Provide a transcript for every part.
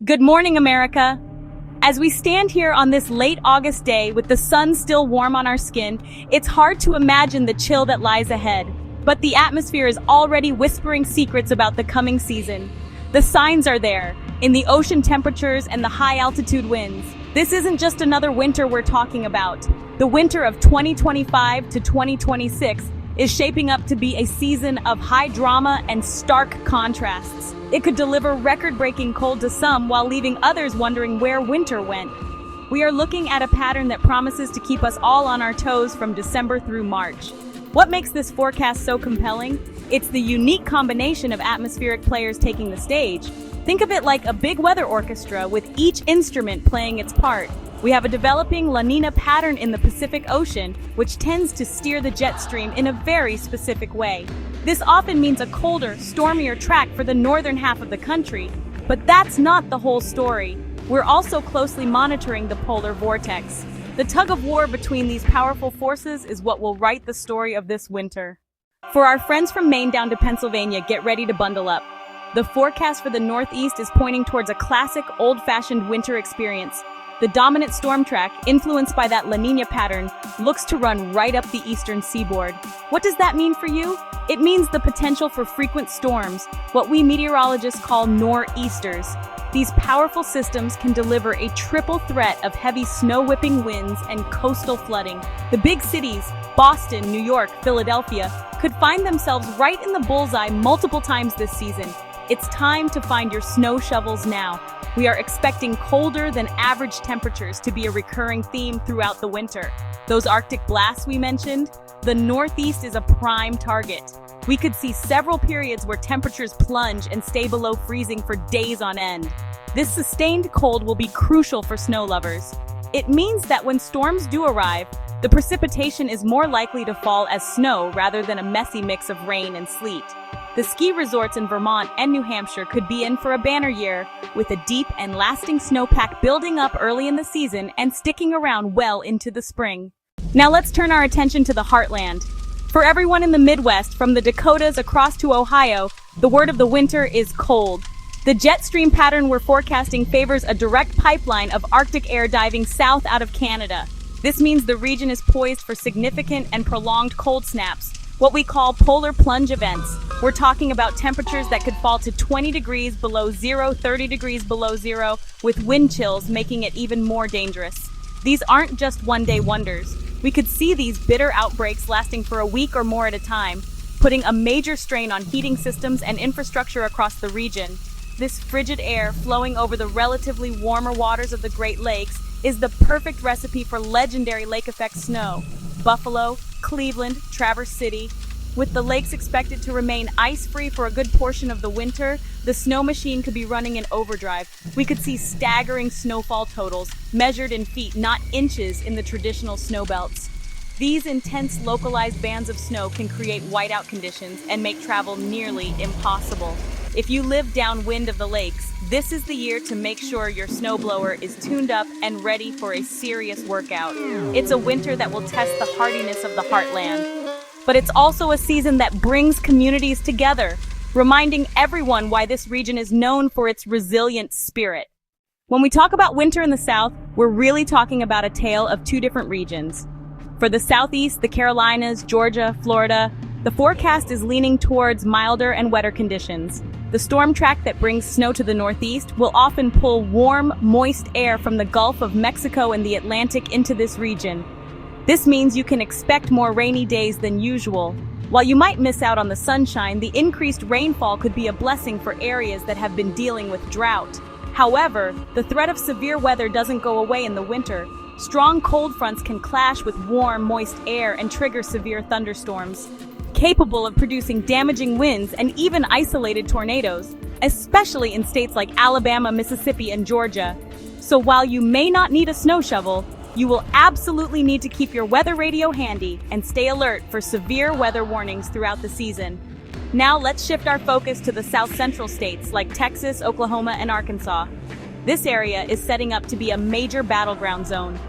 Good morning, America. As we stand here on this late August day with the sun still warm on our skin, it's hard to imagine the chill that lies ahead. But the atmosphere is already whispering secrets about the coming season. The signs are there, in the ocean temperatures and the high-altitude winds. This isn't just another winter we're talking about. The winter of 2025 to 2026 is shaping up to be a season of high drama and stark contrasts. It could deliver record-breaking cold to some while leaving others wondering where winter went. We are looking at a pattern that promises to keep us all on our toes from December through March. What makes this forecast so compelling? It's the unique combination of atmospheric players taking the stage. Think of it like a big weather orchestra with each instrument playing its part. We have a developing La Nina pattern in the Pacific Ocean, which tends to steer the jet stream in a very specific way. This often means a colder, stormier track for the northern half of the country. But that's not the whole story. We're also closely monitoring the polar vortex. The tug of war between these powerful forces is what will write the story of this winter. For our friends from Maine down to Pennsylvania, get ready to bundle up. The forecast for the Northeast is pointing towards a classic, old-fashioned winter experience. The dominant storm track, influenced by that La Nina pattern, looks to run right up the eastern seaboard. What does that mean for you? It means the potential for frequent storms, what we meteorologists call nor'easters. These powerful systems can deliver a triple threat of heavy snow-whipping winds and coastal flooding. The big cities, Boston, New York, Philadelphia, could find themselves right in the bullseye multiple times this season. It's time to find your snow shovels now. We are expecting colder than average temperatures to be a recurring theme throughout the winter. Those Arctic blasts we mentioned, the Northeast is a prime target. We could see several periods where temperatures plunge and stay below freezing for days on end. This sustained cold will be crucial for snow lovers. It means that when storms do arrive, the precipitation is more likely to fall as snow rather than a messy mix of rain and sleet. The ski resorts in Vermont and New Hampshire could be in for a banner year, with a deep and lasting snowpack building up early in the season and sticking around well into the spring. Now let's turn our attention to the heartland. For everyone in the Midwest, from the Dakotas across to Ohio, the word of the winter is cold. The jet stream pattern we're forecasting favors a direct pipeline of Arctic air diving south out of Canada. This means the region is poised for significant and prolonged cold snaps, what we call polar plunge events. We're talking about temperatures that could fall to 20 degrees below zero, 30 degrees below zero, with wind chills making it even more dangerous. These aren't just one-day wonders. We could see these bitter outbreaks lasting for a week or more at a time, putting a major strain on heating systems and infrastructure across the region. This frigid air flowing over the relatively warmer waters of the Great Lakes is the perfect recipe for legendary lake effect snow. Buffalo, Cleveland, Traverse City. With the lakes expected to remain ice-free for a good portion of the winter, the snow machine could be running in overdrive. We could see staggering snowfall totals, measured in feet, not inches, in the traditional snow belts. These intense localized bands of snow can create whiteout conditions and make travel nearly impossible. If you live downwind of the lakes, this is the year to make sure your snowblower is tuned up and ready for a serious workout. It's a winter that will test the hardiness of the heartland. But it's also a season that brings communities together, reminding everyone why this region is known for its resilient spirit. When we talk about winter in the South, we're really talking about a tale of two different regions. For the Southeast, the Carolinas, Georgia, Florida, the forecast is leaning towards milder and wetter conditions. The storm track that brings snow to the Northeast will often pull warm, moist air from the Gulf of Mexico and the Atlantic into this region. This means you can expect more rainy days than usual. While you might miss out on the sunshine, the increased rainfall could be a blessing for areas that have been dealing with drought. However, the threat of severe weather doesn't go away in the winter. Strong cold fronts can clash with warm, moist air and trigger severe thunderstorms, capable of producing damaging winds and even isolated tornadoes, especially in states like Alabama, Mississippi, and Georgia. So while you may not need a snow shovel, you will absolutely need to keep your weather radio handy and stay alert for severe weather warnings throughout the season. Now let's shift our focus to the south central states like Texas, Oklahoma, and Arkansas. This area is setting up to be a major battleground zone,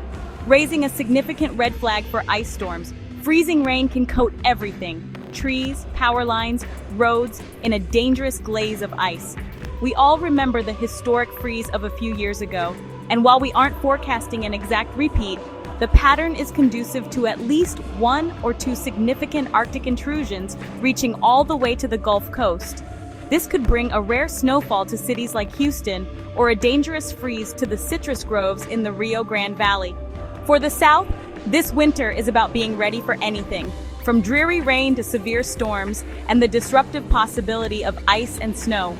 raising a significant red flag for ice storms. Freezing rain can coat everything, trees, power lines, roads, in a dangerous glaze of ice. We all remember the historic freeze of a few years ago, and while we aren't forecasting an exact repeat, the pattern is conducive to at least 1 or 2 significant Arctic intrusions reaching all the way to the Gulf Coast. This could bring a rare snowfall to cities like Houston or a dangerous freeze to the citrus groves in the Rio Grande Valley. For the South, this winter is about being ready for anything, from dreary rain to severe storms and the disruptive possibility of ice and snow.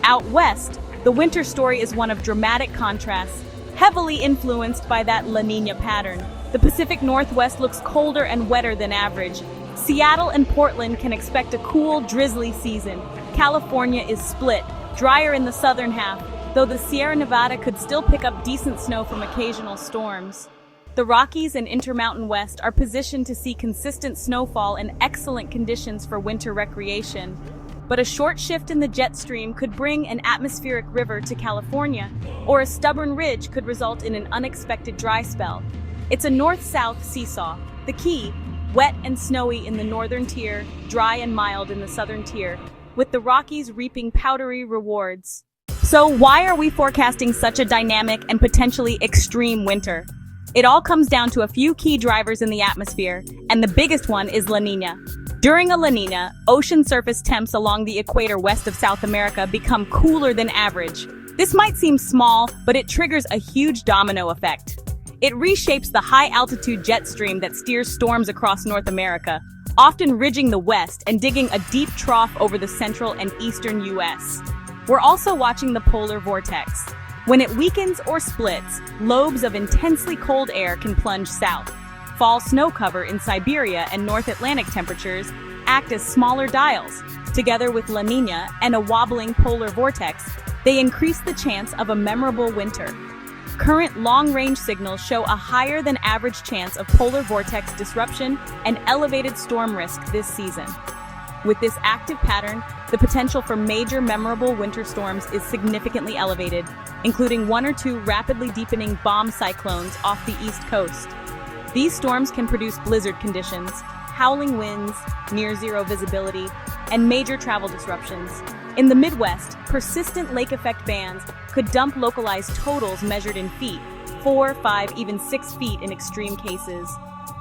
Out west, the winter story is one of dramatic contrasts, heavily influenced by that La Niña pattern. The Pacific Northwest looks colder and wetter than average. Seattle and Portland can expect a cool, drizzly season. California is split, drier in the southern half, though the Sierra Nevada could still pick up decent snow from occasional storms. The Rockies and Intermountain West are positioned to see consistent snowfall and excellent conditions for winter recreation. But a short shift in the jet stream could bring an atmospheric river to California, or a stubborn ridge could result in an unexpected dry spell. It's a north-south seesaw. The key, wet and snowy in the northern tier, dry and mild in the southern tier, with the Rockies reaping powdery rewards. So why are we forecasting such a dynamic and potentially extreme winter? It all comes down to a few key drivers in the atmosphere, and the biggest one is La Niña. During a La Niña, ocean surface temps along the equator west of South America become cooler than average. This might seem small, but it triggers a huge domino effect. It reshapes the high-altitude jet stream that steers storms across North America, often ridging the west and digging a deep trough over the central and eastern U.S. We're also watching the polar vortex. When it weakens or splits, lobes of intensely cold air can plunge south. Fall snow cover in Siberia and North Atlantic temperatures act as smaller dials. Together with La Niña and a wobbling polar vortex, they increase the chance of a memorable winter. Current long-range signals show a higher than average chance of polar vortex disruption and elevated storm risk this season. With this active pattern, the potential for major memorable winter storms is significantly elevated, including 1 or 2 rapidly deepening bomb cyclones off the east coast. These storms can produce blizzard conditions, howling winds, near-zero visibility, and major travel disruptions. In the Midwest, persistent lake effect bands could dump localized totals measured in feet, 4, 5, even 6 feet in extreme cases.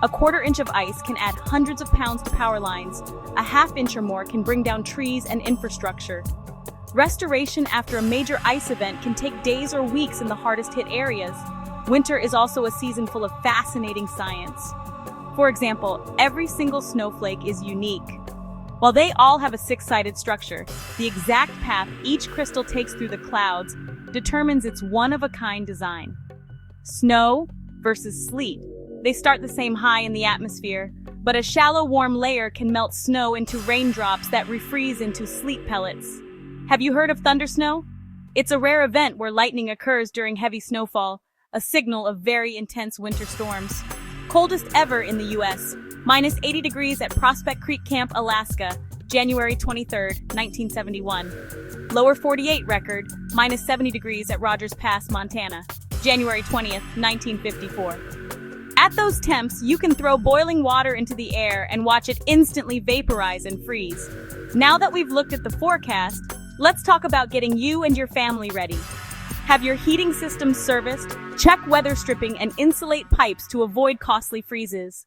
A quarter-inch of ice can add hundreds of pounds to power lines. A half-inch or more can bring down trees and infrastructure. Restoration after a major ice event can take days or weeks in the hardest-hit areas. Winter is also a season full of fascinating science. For example, every single snowflake is unique. While they all have a 6-sided structure, the exact path each crystal takes through the clouds determines its one-of-a-kind design. Snow versus sleet. They start the same high in the atmosphere, but a shallow warm layer can melt snow into raindrops that refreeze into sleet pellets. Have you heard of thundersnow? It's a rare event where lightning occurs during heavy snowfall, a signal of very intense winter storms. Coldest ever in the U.S., minus 80 degrees at Prospect Creek Camp, Alaska, January 23, 1971. Lower 48 record, minus 70 degrees at Rogers Pass, Montana, January 20th, 1954. At those temps, you can throw boiling water into the air and watch it instantly vaporize and freeze. Now that we've looked at the forecast, let's talk about getting you and your family ready. Have your heating systems serviced, check weather stripping, and insulate pipes to avoid costly freezes.